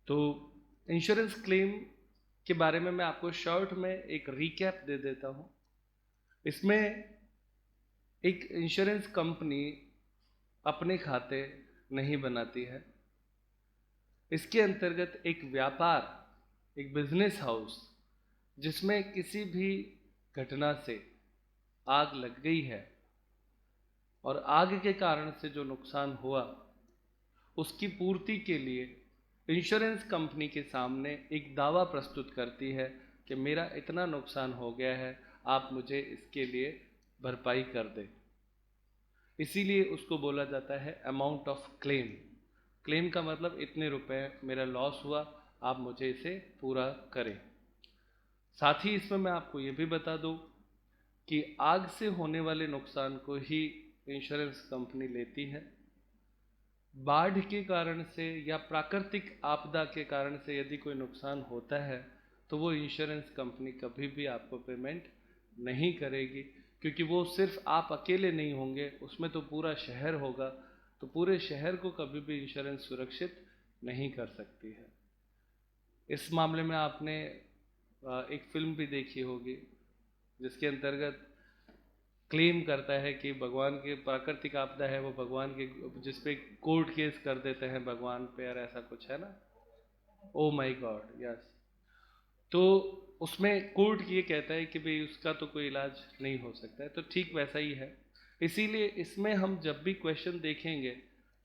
तो insurance claim के बारे में मैं आपको शॉर्ट में एक रिकैप दे देता हूँ। इसमें एक इंश्योरेंस कंपनी अपने खाते नहीं बनाती है। इसके अंतर्गत एक व्यापार, एक बिजनेस हाउस जिसमें किसी भी घटना से आग लग गई है और आग के कारण से जो नुकसान हुआ उसकी पूर्ति के लिए इंश्योरेंस कंपनी के सामने एक दावा प्रस्तुत करती है कि मेरा इतना नुकसान हो गया है, आप मुझे इसके लिए भरपाई कर दें। इसीलिए उसको बोला जाता है अमाउंट ऑफ क्लेम। क्लेम का मतलब इतने रुपए मेरा लॉस हुआ, आप मुझे इसे पूरा करें। साथ ही इसमें मैं आपको ये भी बता दूं कि आग से होने वाले नुकसान को ही इंश्योरेंस कंपनी लेती है। बाढ़ के कारण से या प्राकृतिक आपदा के कारण से यदि कोई नुकसान होता है तो वो इंश्योरेंस कंपनी कभी भी आपको पेमेंट नहीं करेगी, क्योंकि वो सिर्फ आप अकेले नहीं होंगे, उसमें तो पूरा शहर होगा, तो पूरे शहर को कभी भी इंश्योरेंस सुरक्षित नहीं कर सकती है। इस मामले में आपने एक फिल्म भी देखी होगी जिसके अंतर्गत क्लेम करता है कि भगवान के प्राकृतिक आपदा है, वो भगवान के जिस पे कोर्ट केस कर देते हैं भगवान पे, यार ऐसा कुछ है ना, ओ माय गॉड, यस। तो उसमें कोर्ट ये कहता है कि भाई उसका तो कोई इलाज नहीं हो सकता है, तो ठीक वैसा ही है। इसीलिए इसमें हम जब भी क्वेश्चन देखेंगे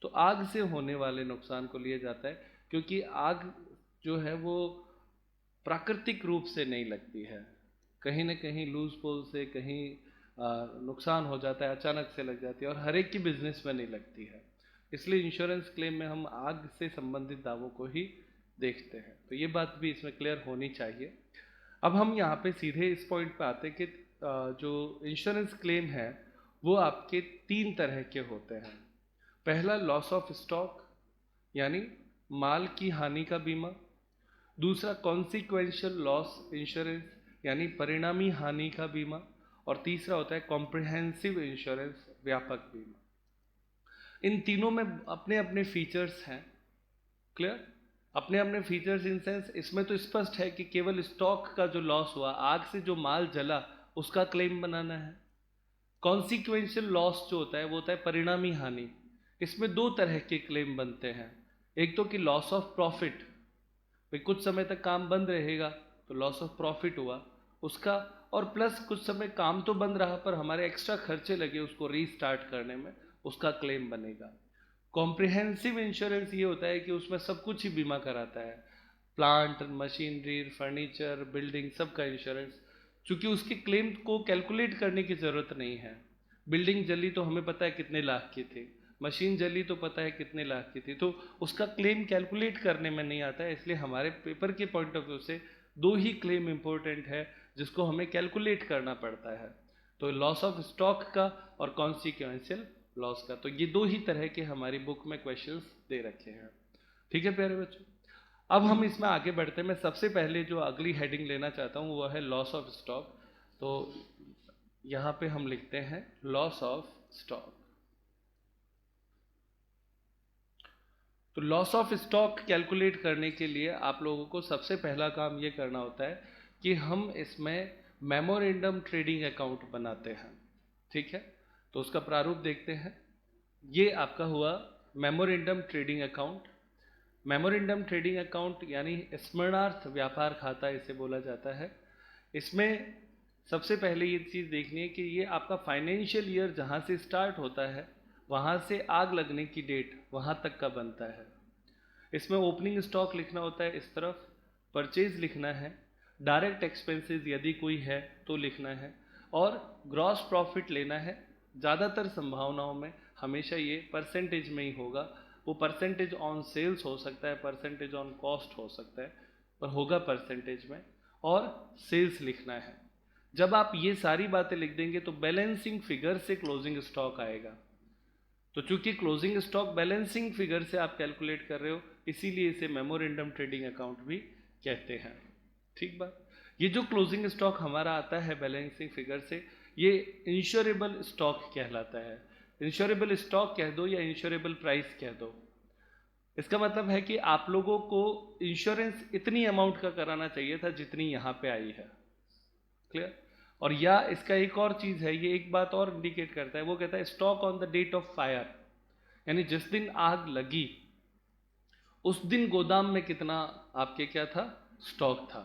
तो आग से होने वाले नुकसान को लिया जाता है, क्योंकि आग जो है वो प्राकृतिक रूप से नहीं लगती है, कहीं ना कहीं लूज पोल से कहीं नुकसान हो जाता है, अचानक से लग जाती है, और हर एक की बिजनेस में नहीं लगती है। इसलिए इंश्योरेंस क्लेम में हम आग से संबंधित दावों को ही देखते हैं। तो ये बात भी इसमें क्लियर होनी चाहिए। अब हम यहाँ पे सीधे इस पॉइंट पे आते हैं कि जो इंश्योरेंस क्लेम है वो आपके 3 तरह के होते हैं। पहला लॉस ऑफ स्टॉक यानी माल की हानि का बीमा। दूसरा कॉन्सिक्वेंशियल लॉस इंश्योरेंस यानी परिणामी हानि का बीमा। और तीसरा होता है कॉम्प्रिहेंसिव इंश्योरेंस, व्यापक बीमा। इन तीनों में अपने अपने फीचर्स हैं। क्लियर? अपने अपने फीचर्स इन सेंस, इसमें तो स्पष्ट है कि केवल स्टॉक का जो लॉस हुआ, आग से जो माल जला, उसका क्लेम बनाना है। कॉन्सिक्वेंशियल लॉस जो होता है वो होता है परिणामी हानि। इसमें 2 तरह के क्लेम बनते हैं। एक तो कि लॉस ऑफ प्रॉफिट, भाई कुछ समय तक काम बंद रहेगा तो लॉस ऑफ प्रॉफिट हुआ उसका, और प्लस कुछ समय काम तो बंद रहा पर हमारे एक्स्ट्रा खर्चे लगे उसको रीस्टार्ट करने में, उसका क्लेम बनेगा। कॉम्प्रिहेंसिव इंश्योरेंस ये होता है कि उसमें सब कुछ ही बीमा कराता है, प्लांट मशीनरी फर्नीचर बिल्डिंग सबका इंश्योरेंस। चूंकि उसके क्लेम को कैलकुलेट करने की ज़रूरत नहीं है। बिल्डिंग जली तो हमें पता है कितने लाख की थी, मशीन जली तो पता है कितने लाख की थी, तो उसका क्लेम कैलकुलेट करने में नहीं आता है। इसलिए हमारे पेपर के पॉइंट ऑफ व्यू से 2 ही क्लेम इंपॉर्टेंट है जिसको हमें कैलकुलेट करना पड़ता है, तो लॉस ऑफ स्टॉक का और कॉन्सिक्वेंशियल लॉस का। तो ये 2 ही तरह के हमारी बुक में क्वेश्चंस दे रखे हैं। ठीक है प्यारे बच्चों, अब हम इसमें आगे बढ़ते हैं। मैं सबसे पहले जो अगली हेडिंग लेना चाहता हूँ वो है लॉस ऑफ स्टॉक। तो यहाँ पे हम लिखते हैं लॉस ऑफ स्टॉक। तो लॉस ऑफ स्टॉक कैलकुलेट करने के लिए आप लोगों को सबसे पहला काम ये करना होता है कि हम इसमें मेमोरेंडम ट्रेडिंग अकाउंट बनाते हैं। ठीक है, तो उसका प्रारूप देखते हैं। ये आपका हुआ memorandum trading account. Memorandum trading account यानी स्मरणार्थ व्यापार खाता इसे बोला जाता है। इसमें सबसे पहले ये चीज़ देखनी है कि ये आपका फाइनेंशियल ईयर जहाँ से स्टार्ट होता है वहाँ से आग लगने की डेट वहाँ तक का बनता है। इसमें ओपनिंग स्टॉक लिखना होता है इस तरफ, परचेज लिखना है, डायरेक्ट एक्सपेंसेस यदि कोई है तो लिखना है, और ग्रॉस प्रॉफिट लेना है। ज़्यादातर संभावनाओं में हमेशा ये परसेंटेज में ही होगा, वो परसेंटेज ऑन सेल्स हो सकता है, परसेंटेज ऑन कॉस्ट हो सकता है, पर होगा परसेंटेज में। और सेल्स लिखना है। जब आप ये सारी बातें लिख देंगे तो बैलेंसिंग फिगर से क्लोजिंग स्टॉक आएगा। तो चूंकि क्लोजिंग स्टॉक बैलेंसिंग फिगर से आप कैलकुलेट कर रहे हो, इसीलिए इसे मेमोरेंडम ट्रेडिंग अकाउंट भी कहते हैं। ठीक बात। ये जो क्लोजिंग स्टॉक हमारा आता है बैलेंसिंग फिगर से, ये इंश्योरेबल स्टॉक कहलाता है। इंश्योरेबल स्टॉक कह दो या इंश्योरेबल प्राइस कह दो। इसका मतलब है कि आप लोगों को इंश्योरेंस इतनी अमाउंट का कराना चाहिए था जितनी यहाँ पे आई है। क्लियर? और या इसका एक और चीज है, ये एक बात और इंडिकेट करता है, वो कहता है stock on the date of fire, यानी जिस दिन आग लगी उस दिन गोदाम में कितना आपके क्या था, स्टॉक था।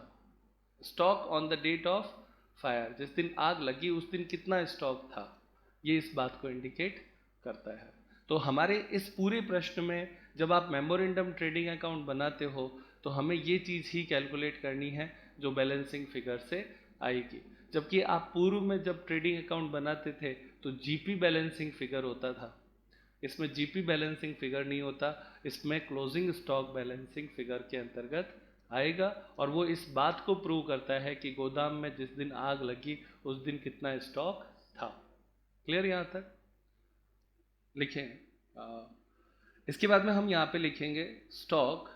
Stock on the date of fire, जिस दिन आग लगी उस दिन कितना स्टॉक था, ये इस बात को इंडिकेट करता है। तो हमारे इस पूरे प्रश्न में जब आप मेमोरेंडम ट्रेडिंग अकाउंट बनाते हो तो हमें ये चीज़ ही कैलकुलेट करनी है जो बैलेंसिंग फिगर से आएगी। जबकि आप पूर्व में जब ट्रेडिंग अकाउंट बनाते थे तो जीपी बैलेंसिंग फिगर होता था, इसमें जीपी बैलेंसिंग फिगर नहीं होता, इसमें क्लोजिंग स्टॉक बैलेंसिंग फिगर के अंतर्गत आएगा। और वो इस बात को प्रूव करता है कि गोदाम में जिस दिन आग लगी उस दिन कितना स्टॉक था। क्लियर? यहाँ तक लिखें। इसके बाद में हम यहाँ पे लिखेंगे stock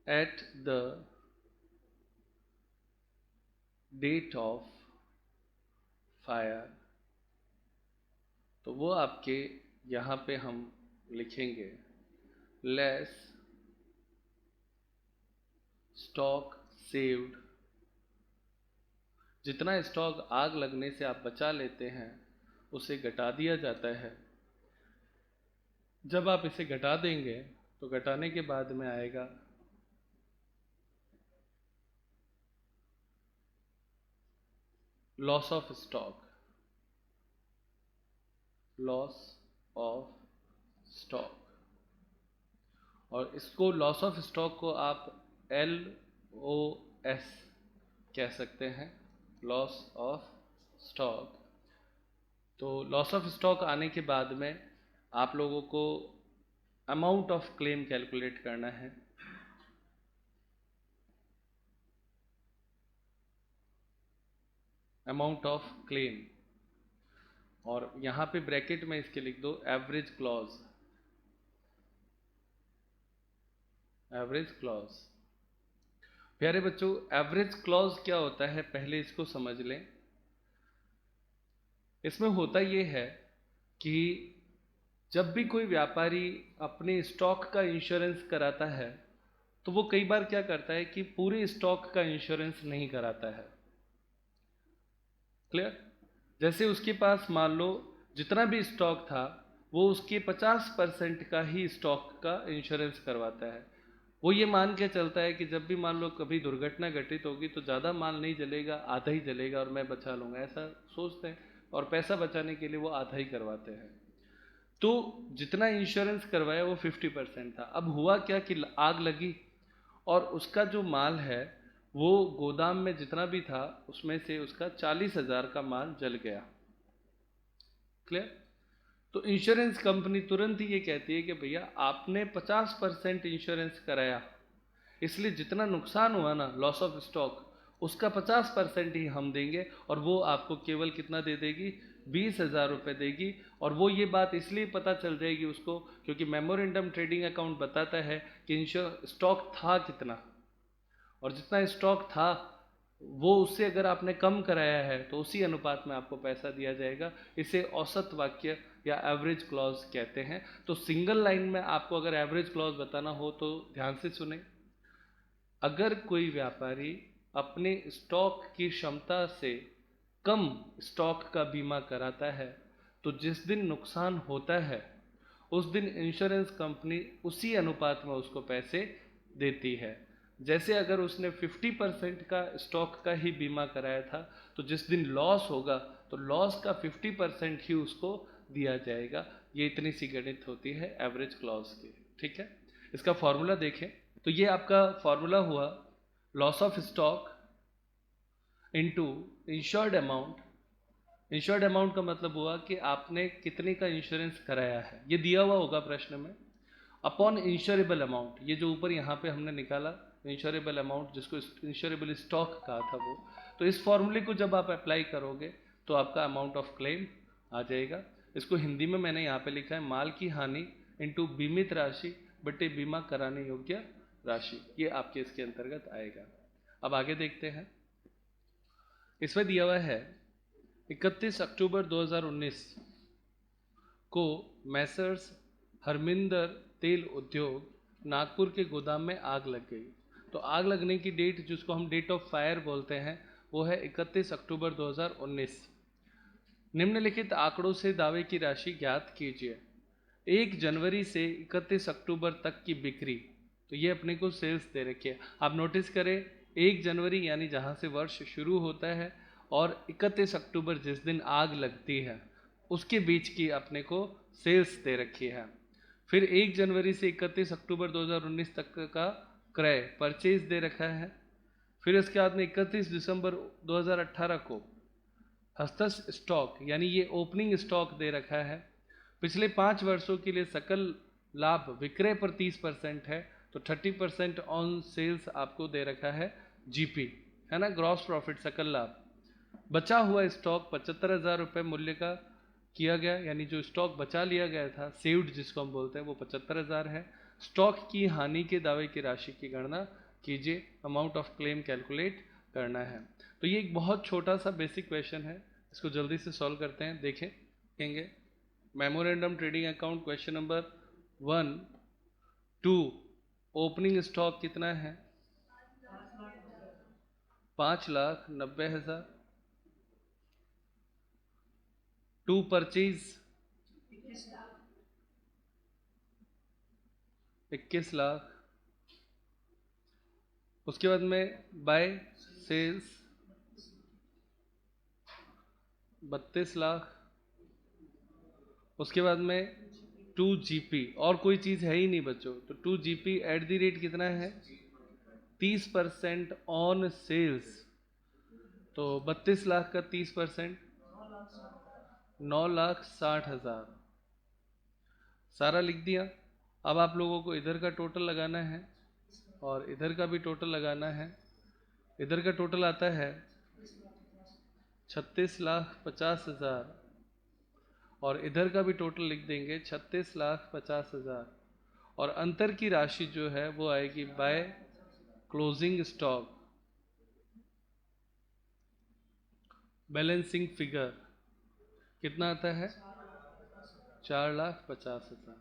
at the date of fire, तो वो आपके यहाँ पे हम लिखेंगे लेस स्टॉक सेव्ड, जितना स्टॉक आग लगने से आप बचा लेते हैं उसे घटा दिया जाता है। जब आप इसे घटा देंगे तो घटाने के बाद में आएगा loss of stock, loss of stock. और इसको लॉस ऑफ स्टॉक को आप LOS कह सकते हैं, लॉस ऑफ स्टॉक। तो लॉस ऑफ स्टॉक आने के बाद में आप लोगों को अमाउंट ऑफ क्लेम कैलकुलेट करना है। अमाउंट ऑफ क्लेम, और यहाँ पे ब्रैकेट में इसके लिख दो एवरेज क्लॉज, एवरेज क्लॉज। प्यारे बच्चों, एवरेज क्लॉज क्या होता है पहले इसको समझ लें। इसमें होता ये है कि जब भी कोई व्यापारी अपने स्टॉक का इंश्योरेंस कराता है तो वो कई बार क्या करता है कि पूरे स्टॉक का इंश्योरेंस नहीं कराता है। क्लियर? जैसे उसके पास मान लो जितना भी स्टॉक था वो उसके 50% का ही स्टॉक का इंश्योरेंस करवाता है। वो ये मान के चलता है कि जब भी मान लो कभी दुर्घटना घटित होगी तो ज़्यादा माल नहीं जलेगा, आधा ही जलेगा और मैं बचा लूँगा, ऐसा सोचते हैं। और पैसा बचाने के लिए वो आधा ही करवाते हैं। तो जितना इंश्योरेंस करवाया वो 50% था। अब हुआ क्या कि आग लगी और उसका जो माल है वो गोदाम में जितना भी था उसमें से उसका 40,000 का माल जल गया। क्लियर? तो इंश्योरेंस कंपनी तुरंत ही ये कहती है कि भैया आपने 50% इंश्योरेंस कराया, इसलिए जितना नुकसान हुआ ना लॉस ऑफ स्टॉक उसका 50% ही हम देंगे, और वो आपको केवल कितना दे देगी, 20,000 रुपये देगी। और वो ये बात इसलिए पता चल जाएगी उसको क्योंकि मेमोरेंडम ट्रेडिंग अकाउंट बताता है कि स्टॉक था कितना, और जितना स्टॉक था वो उससे अगर आपने कम कराया है तो उसी अनुपात में आपको पैसा दिया जाएगा। इसे औसत वाक्य या एवरेज क्लॉज कहते हैं। तो सिंगल लाइन में आपको अगर एवरेज क्लॉज बताना हो तो ध्यान से सुने। अगर कोई व्यापारी अपने स्टॉक की क्षमता से कम स्टॉक का बीमा कराता है तो जिस दिन नुकसान होता है उस दिन इंश्योरेंस कंपनी उसी अनुपात में उसको पैसे देती है। जैसे अगर उसने 50% का स्टॉक का ही बीमा कराया था तो जिस दिन लॉस होगा तो लॉस का 50% ही उसको दिया जाएगा। ये इतनी सी गणित होती है एवरेज क्लॉज की। ठीक है, इसका फॉर्मूला देखें तो ये आपका फॉर्मूला हुआ loss of stock into insured amount. Insured amount का मतलब हुआ कि आपने कितने का इंश्योरेंस कराया है, ये दिया हुआ होगा प्रश्न में, अपॉन इंश्योरेबल अमाउंट, ये जो ऊपर यहाँ पे हमने निकाला इंश्योरेबल अमाउंट जिसको इंश्योरेबल स्टॉक कहा था वो। तो इस फॉर्मूले को जब आप अप्लाई करोगे तो आपका अमाउंट ऑफ क्लेम आ जाएगा। इसको हिंदी में मैंने यहाँ पे लिखा है माल की हानि इंटू बीमित राशि बटे बीमा कराने योग्य राशि, ये आपके इसके अंतर्गत आएगा। अब आगे देखते हैं। इसमें दिया हुआ है 31 अक्टूबर 2019 को मैसर्स हरमिंदर तेल उद्योग नागपुर के गोदाम में आग लग गई। तो आग लगने की डेट जिसको हम डेट ऑफ फायर बोलते हैं वो है 31 अक्टूबर 2019। निम्नलिखित आंकड़ों से दावे की राशि ज्ञात कीजिए। 1 जनवरी से 31 अक्टूबर तक की बिक्री, तो ये अपने को सेल्स दे रखी है। आप नोटिस करें 1 जनवरी यानी जहाँ से वर्ष शुरू होता है और 31 अक्टूबर जिस दिन आग लगती है उसके बीच की अपने को सेल्स दे रखी है। फिर 1 जनवरी से 31 अक्टूबर 2019 तक का क्रय परचेज दे रखा है। फिर इसके बाद में 31 दिसंबर 2018 को हस्तस्थ स्टॉक यानी ये ओपनिंग स्टॉक दे रखा है। पिछले 5 वर्षों के लिए सकल लाभ विक्रय पर 30% है, तो 30% ऑन सेल्स आपको दे रखा है जीपी, है ना, ग्रॉस प्रॉफिट सकल लाभ। बचा हुआ स्टॉक 75,000 रुपये मूल्य का किया गया, यानी जो स्टॉक बचा लिया गया था सेव्ड जिसको हम बोलते हैं वो 75,000 है। स्टॉक की हानि के दावे की राशि की गणना कीजिए, अमाउंट ऑफ क्लेम कैलकुलेट करना है। तो ये एक बहुत छोटा सा बेसिक क्वेश्चन है, इसको जल्दी से सॉल्व करते हैं। देखेंगे memorandum trading account question number 1 2 opening stock कितना है 5,90,000। 2 परचेज 21 लाख। उसके बाद में बाय सेल्स 32 लाख। उसके बाद में 2 जीपी, और कोई चीज़ है ही नहीं बच्चों, तो 2 जीपी एट द रेट कितना है 30% ऑन सेल्स, तो 32 लाख का 30% 9,60,000 सारा लिख दिया। अब आप लोगों को इधर का टोटल लगाना है और इधर का भी टोटल लगाना है। इधर का टोटल आता है 36,50,000 और इधर का भी टोटल लिख देंगे 36,50,000 और अंतर की राशि जो है वो आएगी by closing stock balancing figure कितना आता है 4,50,000।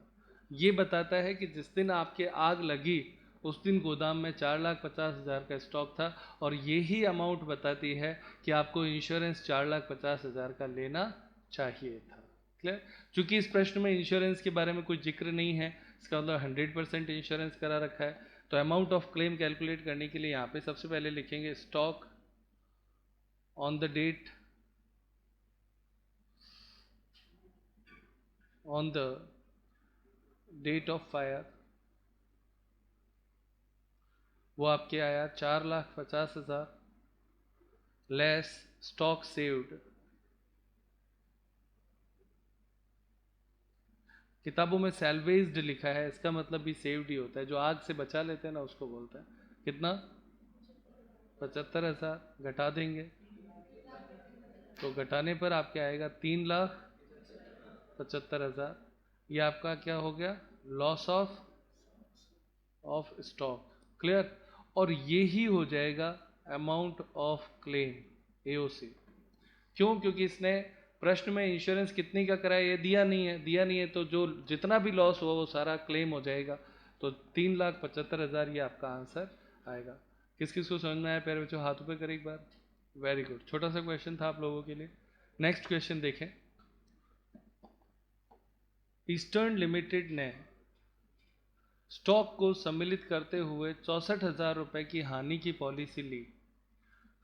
ये बताता है कि जिस दिन आपके आग लगी उस दिन गोदाम में 4,50,000 का स्टॉक था और यही अमाउंट बताती है कि आपको इंश्योरेंस 4,50,000 का लेना चाहिए था। क्लियर? चूंकि इस प्रश्न में इंश्योरेंस के बारे में कोई जिक्र नहीं है, इसका मतलब 100% इंश्योरेंस करा रखा है, तो अमाउंट ऑफ क्लेम कैलकुलेट करने के लिए यहाँ पे सबसे पहले लिखेंगे stock on the date of fire, वो आपके आया 4,50,000 लेस स्टॉक सेव्ड। किताबों में सैल्वेज्ड लिखा है, इसका मतलब भी सेव्ड ही होता है, जो आग से बचा लेते हैं ना उसको बोलते हैं। कितना 75,000 घटा देंगे तो घटाने पर आपके आएगा 3,75,000। ये आपका क्या हो गया लॉस ऑफ स्टॉक। क्लियर? और ये ही हो जाएगा अमाउंट ऑफ क्लेम एओसी। क्यों? क्योंकि इसने प्रश्न में इंश्योरेंस कितने का कराया ये दिया नहीं है, तो जो जितना भी लॉस हुआ वो सारा क्लेम हो जाएगा। तो 3,75,000 ये आपका आंसर आएगा। किस किस को समझ में आया प्यारे बच्चों? हाथ ऊपर करें एक बार। वेरी गुड, छोटा सा क्वेश्चन था आप लोगों के लिए। नेक्स्ट क्वेश्चन देखें। ईस्टर्न लिमिटेड ने स्टॉक को सम्मिलित करते हुए 64,000 रुपये की हानि की पॉलिसी ली।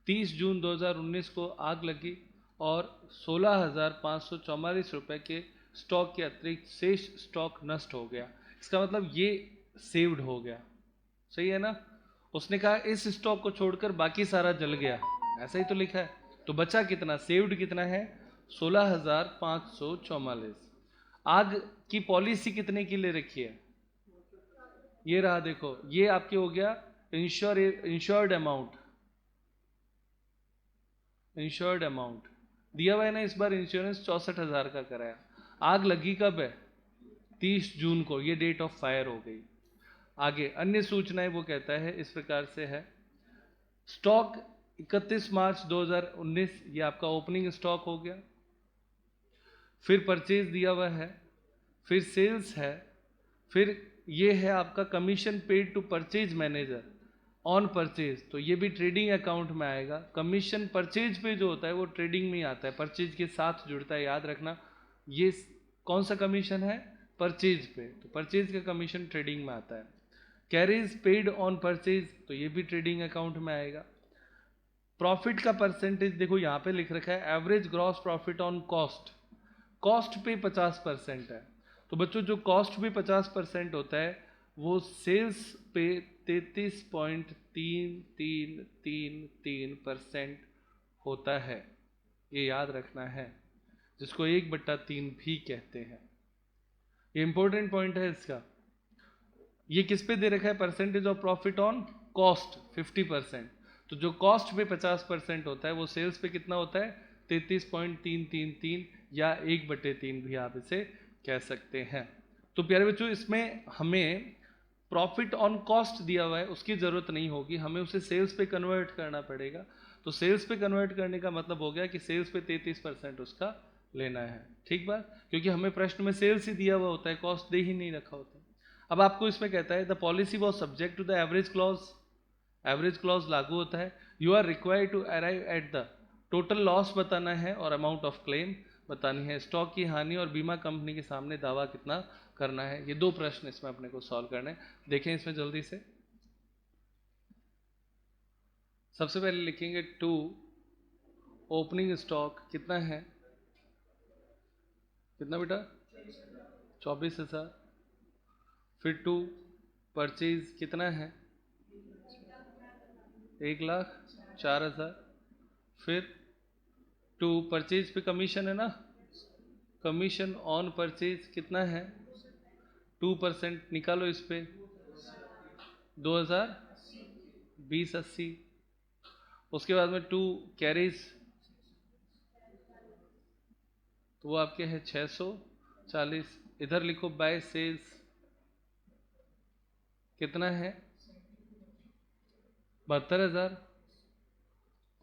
30 जून 2019 को आग लगी और 16,544 रुपये के स्टॉक के अतिरिक्त शेष स्टॉक नष्ट हो गया। इसका मतलब ये सेव्ड हो गया, सही है ना? उसने कहा इस स्टॉक को छोड़कर बाकी सारा जल गया, ऐसा ही तो लिखा है। तो बचा कितना, सेव्ड कितना है 16,544। आग की पॉलिसी कितने की ले रखी है? ये रहा, देखो ये आपके हो गया इंश्योर्ड अमाउंट दिया हुआ है ना। इस बार इंश्योरेंस 64,000 का कराया। आग लगी कब है 30 जून को, ये डेट ऑफ फायर हो गई। आगे अन्य सूचनाएं वो कहता है इस प्रकार से है। स्टॉक 31 मार्च 2019 ये आपका ओपनिंग स्टॉक हो गया। फिर परचेज दिया हुआ है फिर सेल्स है, फिर ये है आपका commission paid to purchase manager on purchase, तो ये भी ट्रेडिंग अकाउंट में आएगा। कमीशन परचेज पे जो होता है वो ट्रेडिंग में ही आता है, परचेज के साथ जुड़ता है, याद रखना। ये कौन सा कमीशन है? परचेज पे, तो परचेज का कमीशन ट्रेडिंग में आता है। कैरीज पेड ऑन परचेज, तो ये भी ट्रेडिंग अकाउंट में आएगा। प्रॉफिट का परसेंटेज देखो यहाँ पे लिख रखा है average gross profit on cost, cost पे 50% है। तो बच्चों जो कॉस्ट पे 50% होता है वो सेल्स पे 33.3333% होता है, ये याद रखना है, जिसको 1/3 भी कहते हैं। ये इंपॉर्टेंट पॉइंट है इसका। ये किस पे दे रखा है? Percentage of profit on cost 50%, तो जो कॉस्ट पे 50% होता है वो सेल्स पे कितना होता है? 33.333 या 1/3 भी आप इसे कह सकते हैं। तो प्यारे बच्चों इसमें हमें प्रॉफिट ऑन कॉस्ट दिया हुआ है, उसकी ज़रूरत नहीं होगी, हमें उसे सेल्स पे कन्वर्ट करना पड़ेगा। तो सेल्स पे कन्वर्ट करने का मतलब हो गया कि सेल्स पे 33% उसका लेना है, ठीक बात, क्योंकि हमें प्रश्न में सेल्स ही दिया हुआ होता है, कॉस्ट दे ही नहीं रखा होता। अब आपको इसमें कहता है the policy was subject to the average clause, average clause लागू होता है। You are required to arrive at the total loss बताना है और अमाउंट ऑफ क्लेम बतानी है, स्टॉक की हानि और बीमा कंपनी के सामने दावा कितना करना है। ये 2 प्रश्न इसमें अपने को सॉल्व करने हैं। देखें इसमें जल्दी से। सबसे पहले लिखेंगे टू ओपनिंग स्टॉक कितना है? कितना बेटा? 24,000। फिर टू परचेज कितना है? 1,04,000। फिर टू परचेज पे कमीशन है ना, कमीशन ऑन परचेज कितना है? 2% निकालो इस पे, 2,000 20,80। उसके बाद में टू कैरीज, तो वो आपके है 640। इधर लिखो बाय सेल्स कितना है? 72,000।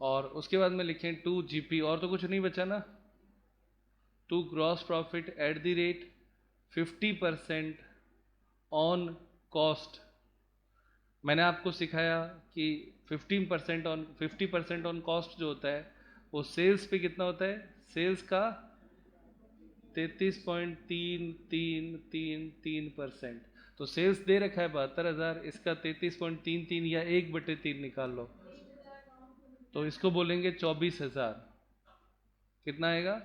और उसके बाद में लिखें टू जीपी, और तो कुछ नहीं बचा ना, to gross profit at the rate 50% on cost. मैंने आपको सिखाया कि 50% ऑन कॉस्ट जो होता है वो सेल्स पे कितना होता है? सेल्स का 33.3333%। तो सेल्स दे रखा है 72,000, इसका 33.33 या 1/3 निकाल लो, तो इसको बोलेंगे 24,000। कितना आएगा?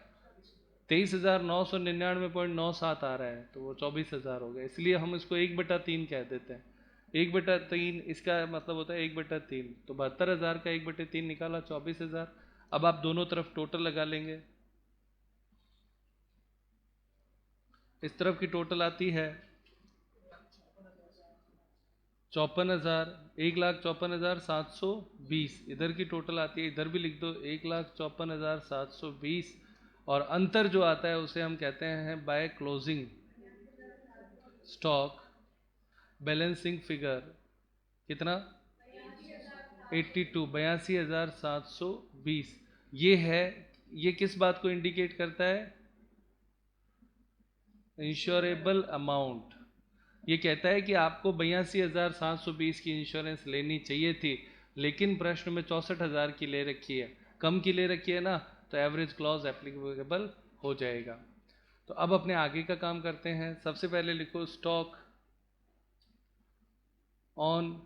23,999.97 आ रहा है, तो वो 24,000 हो गया, इसलिए हम इसको 1/3 कह देते हैं। 1/3 इसका मतलब होता है 1/3, तो 72,000 का 1/3 निकाला 24,000। अब आप दोनों तरफ टोटल लगा लेंगे, इस तरफ की टोटल आती है 54,000, 1,54,720। इधर की टोटल आती है, इधर भी लिख दो 1,54,720, और अंतर जो आता है उसे हम कहते हैं by closing stock balancing figure. कितना? 82,720। ये है, ये किस बात को इंडिकेट करता है? Insurable amount. ये कहता है कि आपको 82,720 की इंश्योरेंस लेनी चाहिए थी, लेकिन प्रश्न में 64,000 की ले रखी है, कम की ले रखी है ना, तो एवरेज क्लॉज एप्लीकेबल हो जाएगा। तो अब अपने आगे का काम करते हैं। सबसे पहले लिखो stock on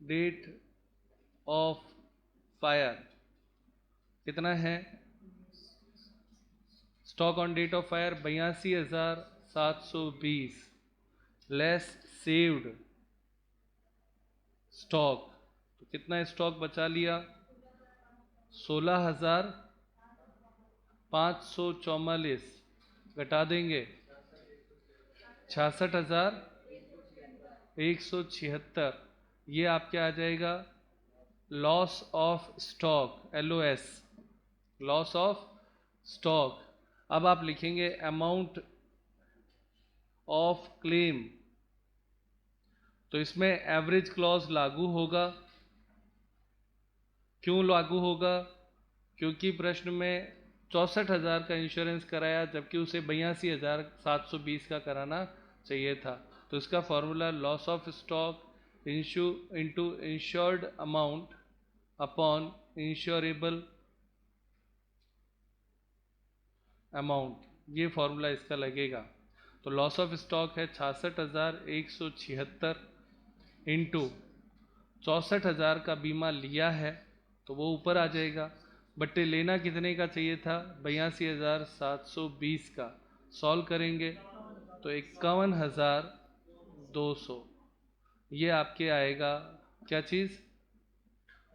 date of fire कितना है? Stock on date of fire 82,720 less saved stock, तो कितना स्टॉक बचा लिया? 16,544 घटा देंगे 66,176, ये आपके आ जाएगा loss of stock, LOS, loss of stock. अब आप लिखेंगे अमाउंट ऑफ क्लेम, तो इसमें एवरेज क्लॉज लागू होगा। क्यों लागू होगा? क्योंकि प्रश्न में 64,000 का इंश्योरेंस कराया, जबकि उसे 82,720 का कराना चाहिए था। तो इसका formula loss of stock into insured amount upon insurable amount, ये फॉर्मूला इसका लगेगा। तो लॉस ऑफ स्टॉक है 66,176 इंटू 64,000 का बीमा लिया है तो वो ऊपर आ जाएगा, बट लेना कितने का चाहिए था, 82,720 का। सॉल्व करेंगे तो 51,200, ये आपके आएगा क्या चीज़,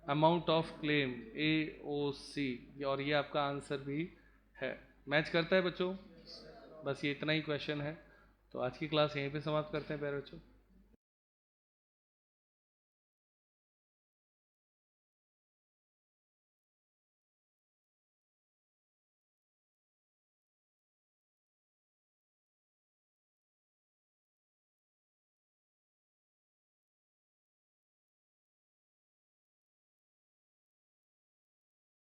अमाउंट ऑफ क्लेम AOC, और ये आपका आंसर भी है। मैच करता है बच्चों? बस ये इतना ही क्वेश्चन है। तो आज की क्लास यहीं पे समाप्त करते हैं प्यारे बच्चों।